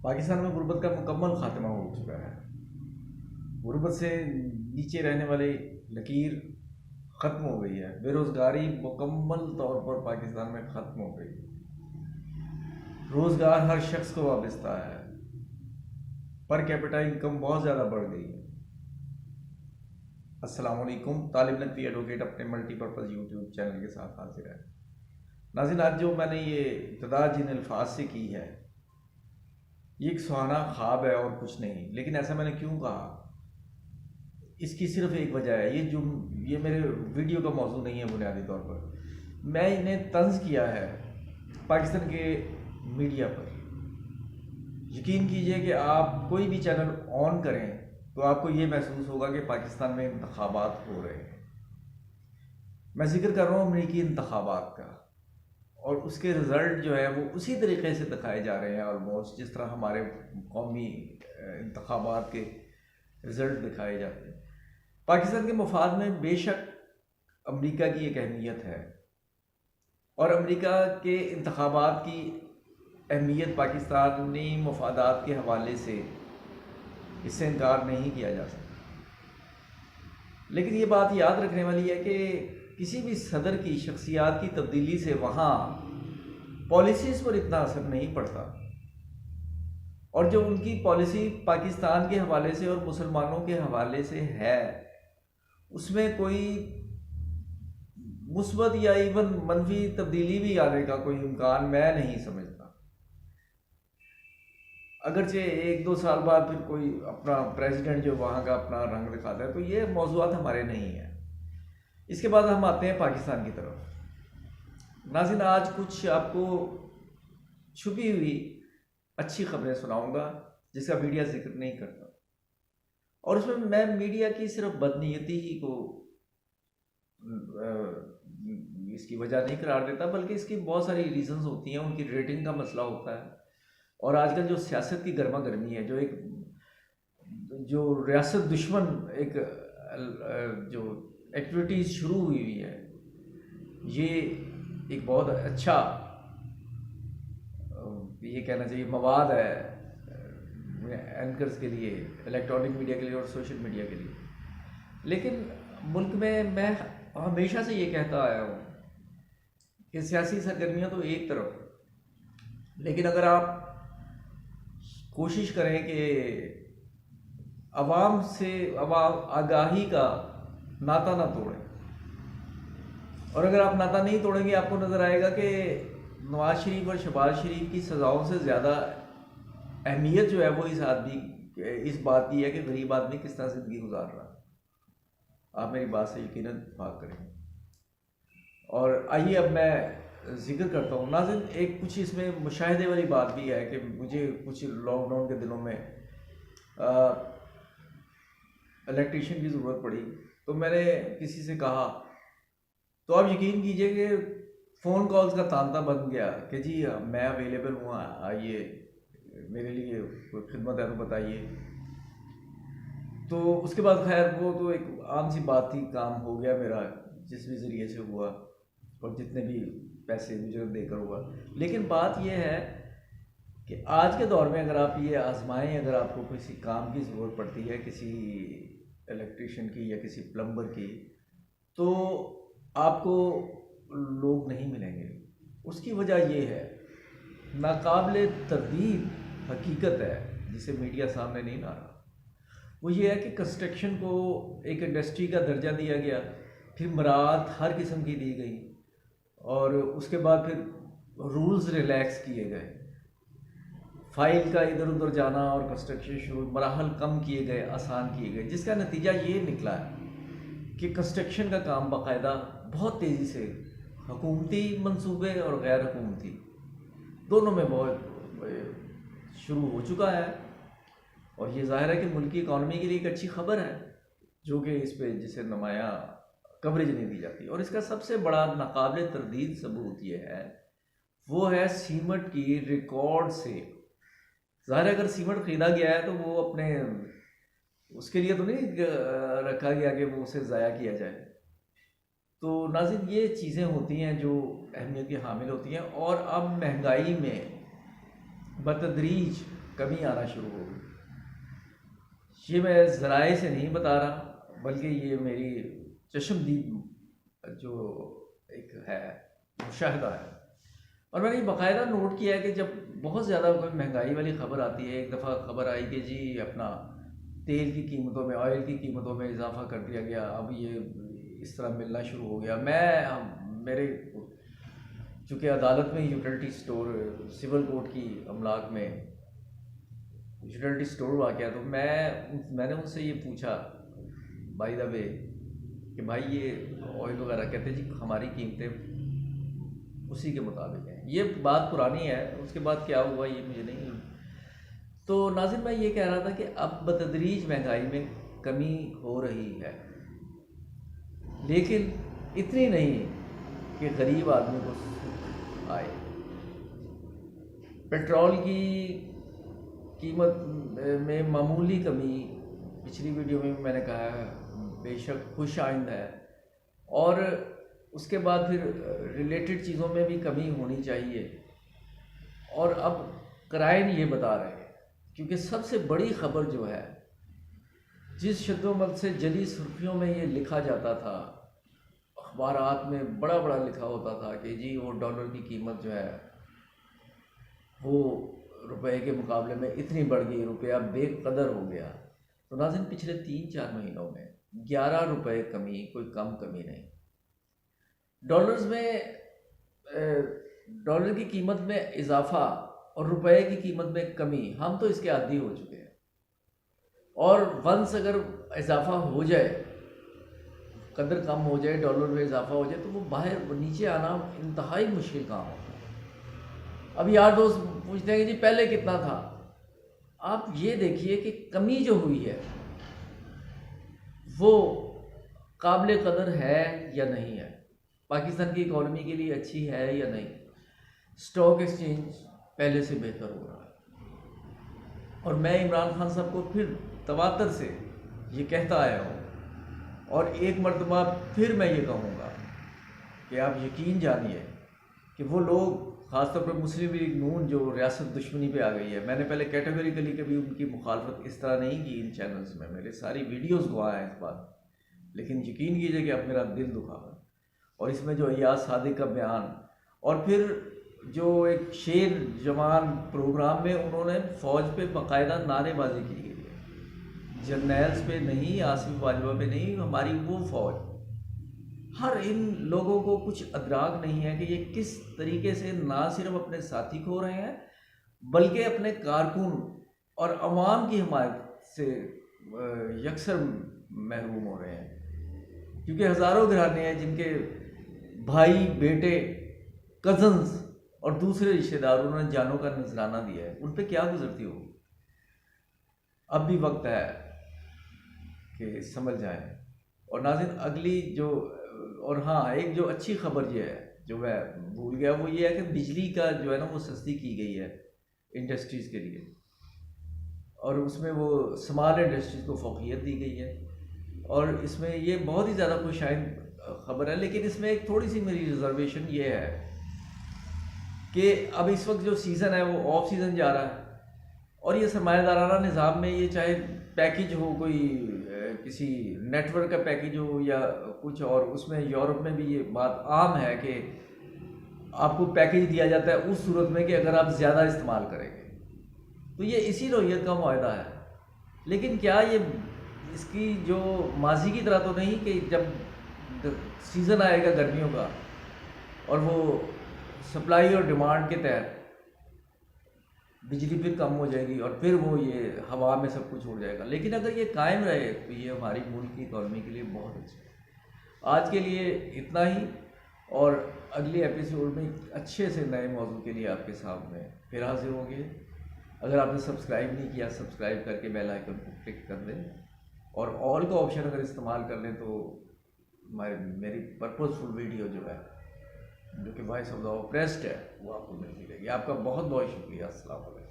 पाकिस्तान में गुर्बत का मुकम्मल खात्मा हो चुका है। गुर्बत से नीचे रहने वाली लकीर ख़त्म हो गई है। बेरोज़गारी मुकम्मल तौर पर पाकिस्तान में ख़त्म हो गई। रोज़गार हर शख्स को वाबस्ता है। पर कैपिटा इनकम बहुत ज़्यादा बढ़ गई है। अस्सलाम वालेकुम, तालिब नकवी एडवोकेट अपने मल्टीपर्पज़ यूट्यूब चैनल के साथ हाजिर है। नाज़रीन, आज जो मैंने ये इब्तिदा जिन अल्फाज से की है, ये एक सुहाना ख्वाब है और कुछ नहीं। लेकिन ऐसा मैंने क्यों कहा, इसकी सिर्फ एक वजह है। ये मेरे वीडियो का मौजू नहीं है। बुनियादी तौर पर मैं इन्हें तंज किया है पाकिस्तान के मीडिया पर। यकीन कीजिए कि आप कोई भी चैनल ऑन करें तो आपको ये महसूस होगा कि पाकिस्तान में इंतखाबात हो रहे हैं। मैं जिक्र कर रहा हूँ अमरीकी इंतखाबात का, और उसके रिज़ल्ट जो है वो उसी तरीके से दिखाए जा रहे हैं ऑलमोस्ट जिस तरह हमारे कौमी इंतखाबात के रिज़ल्ट दिखाए जाते हैं। पाकिस्तान के मफाद में बेशक अमेरिका की एक अहमियत है, और अमेरिका के इंतखाबात की अहमियत पाकिस्तानी मफादात के हवाले से इससे इनकार नहीं किया जा सकता। लेकिन ये बात याद रखने वाली है कि किसी भी सदर की शख्सियात की तब्दीली से वहाँ पॉलिसीज़ पर इतना असर नहीं पड़ता, और जो उनकी पॉलिसी पाकिस्तान के हवाले से और मुसलमानों के हवाले से है उसमें कोई मुस्बत या इवन मनफी तब्दीली भी आने का कोई इम्कान मैं नहीं समझता। अगरचे 1-2 साल बाद फिर कोई अपना प्रेसिडेंट जो वहाँ का अपना रंग दिखाता है, तो ये मौज़ूआत हमारे नहीं हैं। इसके बाद हम आते हैं पाकिस्तान की तरफ। नाज़रीन, आज कुछ आपको छुपी हुई अच्छी खबरें सुनाऊंगा जिसका मीडिया जिक्र नहीं करता, और उसमें मैं मीडिया की सिर्फ बदनीयती ही को इसकी वजह नहीं करार देता, बल्कि इसकी बहुत सारी रीजंस होती हैं। उनकी रेटिंग का मसला होता है, और आजकल जो सियासत की गर्मा गर्मी है, जो रियासत दुश्मन एक जो एक्टिविटीज़ शुरू हुई है, ये एक बहुत अच्छा ये कहना चाहिए मवाद है एंकर्स के लिए, इलेक्ट्रॉनिक मीडिया के लिए और सोशल मीडिया के लिए। लेकिन मुल्क में मैं हमेशा से ये कहता आया हूँ कि सियासी सरगर्मियाँ तो एक तरफ, लेकिन अगर आप कोशिश करें कि आवाम से आगाही का नाता ना तोड़ें, और अगर आप नाता नहीं तोड़ेंगे आपको नज़र आएगा कि नवाज शरीफ और शहबाज शरीफ की सज़ाओं से ज़्यादा अहमियत जो है वो इस बात की है कि गरीब आदमी किस तरह ज़िंदगी गुजार रहा है। आप मेरी बात से यकीनन इत्तेफाक करेंगे। और आइए अब मैं जिक्र करता हूँ। नाज़रीन, एक कुछ इसमें मुशाहिदे वाली बात भी है कि मुझे कुछ लॉकडाउन के दिनों में इलेक्ट्रीशियन की ज़रूरत पड़ी, तो मैंने किसी से कहा, तो आप यकीन कीजिए कि फ़ोन कॉल्स का तांता बन गया कि जी मैं अवेलेबल हूँ, आइए मेरे लिए कोई खिदमत है तो बताइए। तो उसके बाद खैर वो तो एक आम सी बात थी, काम हो गया मेरा जिस भी ज़रिए से हुआ और जितने भी पैसे मुझे देकर हुआ। लेकिन बात यह है कि आज के दौर में अगर आप ये आजमाएं, अगर आपको किसी काम की ज़रूरत पड़ती है, किसी इलेक्ट्रीशियन की या किसी प्लम्बर की, तो आपको लोग नहीं मिलेंगे। उसकी वजह यह है, नाकाबिले तरदीद हकीकत है जिसे मीडिया सामने नहीं ला रहा, वो ये है कि कंस्ट्रक्शन को एक इंडस्ट्री का दर्जा दिया गया, फिर मराहत हर किस्म की दी गई, और उसके बाद फिर रूल्स रिलैक्स किए गए, फाइल का इधर उधर जाना और कंस्ट्रक्शन शुरू, मराहल कम किए गए, आसान किए गए, जिसका नतीजा ये निकला है कि कंस्ट्रक्शन का काम बाकायदा बहुत तेज़ी से हुकूमती मंसूबे और गैर हुकूमती दोनों में बहुत शुरू हो चुका है। और ये ज़ाहिर है कि मुल्क की इकॉनमी के लिए एक अच्छी खबर है, जो कि इस पे जिसे नुमाया कवरेज नहीं दी जाती। और इसका सबसे बड़ा नाकाबिले तरदीद सबूत ये है, वो है सीमेंट की रिकॉर्ड से। ज़ाहिर है अगर सीमेंट ख़रीदा गया है तो वो अपने उसके लिए तो नहीं रखा गया कि वो उसे ज़ाया किया जाए। तो नाज़रीन, ये चीज़ें होती हैं जो अहमियत की हामिल होती हैं, और अब महंगाई में बतदरीज कमी आना शुरू हो गई। ये मैं ज़राए से नहीं बता रहा, बल्कि ये मेरी चश्मदीद जो एक है मुशाहिदा है। और मैंने ये बाकायदा नोट किया है कि जब बहुत ज़्यादा कोई महंगाई वाली ख़बर आती है, एक दफ़ा ख़बर आई कि जी अपना तेल की कीमतों में, ऑयल की कीमतों में इजाफा कर दिया गया, अब ये इस तरह मिलना शुरू हो गया। मेरे चूँकि अदालत में यूटिलिटी स्टोर, सिविल कोर्ट की अमलाक में यूटिलिटी स्टोर वाक़या, तो मैंने उनसे ये पूछा बाय द वे कि भाई ये ऑयल वगैरह, कहते जी हमारी कीमतें उसी के मुताबिक हैं। ये बात पुरानी है, उसके बाद क्या हुआ ये मुझे नहीं। तो नाज़िर मैं ये कह रहा था कि अब बतदरीज महंगाई में कमी हो रही है, लेकिन इतनी नहीं कि गरीब आदमी को सुख आए। पेट्रोल की कीमत में मामूली कमी, पिछली वीडियो में भी मैंने कहा है, बेशक खुश आइंद है। और उसके बाद फिर रिलेटेड चीज़ों में भी कमी होनी चाहिए। और अब क्राइम ये बता रहे हैं, क्योंकि सबसे बड़ी ख़बर जो है, जिस शद्दोमत से जली सुर्खियों में ये लिखा जाता था, अखबारात में बड़ा बड़ा लिखा होता था कि जी वो डॉलर की कीमत जो है वो रुपए के मुकाबले में इतनी बढ़ गई, रुपया बेकदर हो गया। तो नाज़रीन पिछले 3-4 महीनों में 11 रुपए कमी, कोई कम कमी नहीं। डॉलर्स में डॉलर की कीमत में इजाफा और रुपए की कीमत में कमी, हम तो इसके आदी हो चुके हैं। और वंस अगर इजाफा हो जाए, कदर कम हो जाए, डॉलर में इजाफा हो जाए, तो वो बाहर नीचे आना इंतहाई मुश्किल काम होता है। अब यार दोस्त पूछते हैं कि जी पहले कितना था। आप ये देखिए कि कमी जो हुई है वो काबिल कदर है या नहीं है, पाकिस्तान की इकॉनमी के लिए अच्छी है या नहीं। स्टॉक एक्सचेंज पहले से बेहतर हो रहा है। और मैं इमरान खान साहब को फिर तवातर से ये कहता आया हूँ, और एक मरतबा फिर मैं ये कहूँगा कि आप यकीन जानिए कि वो लोग, ख़ासतौर पर मुस्लिम लीग नून जो रियासत दुश्मनी पे आ गई है, मैंने पहले कैटेगरिकली कभी उनकी मुखालफत इस तरह नहीं की इन चैनल्स में, मेरे सारी वीडियोस गवाह हैं इस बात, लेकिन यकीन कीजिए कि अब मेरा दिल दुखा है। और इसमें जो अय्याज सादिक का बयान, और फिर जो एक शेर जवान प्रोग्राम में उन्होंने फ़ौज पे बाकायदा नारेबाजी की गई है, जर्नैल्स पे नहीं, आसिफ बाजवा पे नहीं, हमारी वो फ़ौज। हर इन लोगों को कुछ अदराक नहीं है कि ये किस तरीके से ना सिर्फ अपने साथी खो रहे हैं, बल्कि अपने कारकुन और अवाम की हिमायत से यकसर महरूम हो रहे हैं। क्योंकि हज़ारों घराने हैं जिनके भाई, बेटे, कज़न्स और दूसरे रिश्तेदार उन्होंने जानों का नजराना दिया है, उन पर क्या गुजरती हो। अब भी वक्त है कि समझ जाएं। और नाज़रीन अगली जो, और हाँ एक जो अच्छी खबर ये है जो मैं भूल गया, वो ये है कि बिजली का जो है ना वो सस्ती की गई है इंडस्ट्रीज़ के लिए, और उसमें वो स्मॉल इंडस्ट्रीज़ को फ़ौक़ियत दी गई है। और इसमें ये बहुत ही ज़्यादा खुशाइंद ख़बर है, लेकिन इसमें एक थोड़ी सी मेरी रिजर्वेशन ये है कि अब इस वक्त जो सीज़न है वो ऑफ सीज़न जा रहा है, और ये सरमायादाराना निज़ाम में ये चाहे पैकेज हो, कोई किसी नेटवर्क का पैकेज हो या कुछ, और उसमें यूरोप में भी ये बात आम है कि आपको पैकेज दिया जाता है उस सूरत में कि अगर आप ज़्यादा इस्तेमाल करेंगे। तो ये इसी नौइयत का मुआहदा है। लेकिन क्या ये इसकी जो माजी की तरह तो नहीं कि जब सीज़न आएगा गर्मियों का और वो सप्लाई और डिमांड के तहत बिजली फिर कम हो जाएगी और फिर वो ये हवा में सब कुछ हो जाएगा। लेकिन अगर ये कायम रहे तो ये हमारी मुल्क की इकॉनमी के लिए बहुत अच्छा है। आज के लिए इतना ही, और अगले एपिसोड में अच्छे से नए मौजू के लिए आपके सामने फिर हाजिर होंगे। अगर आपने सब्सक्राइब नहीं किया, सब्सक्राइब करके बेल आइकन को क्लिक कर दें, और ऑल का ऑप्शन अगर इस्तेमाल कर लें तो मेरी पर्पसफुल वीडियो जो है, जो कि वॉइस ऑफ द ऑप्रेस्ड है, वो आपको मिल मिलेगी। आपका बहुत बहुत शुक्रिया। अस्सलाम वालेकुम।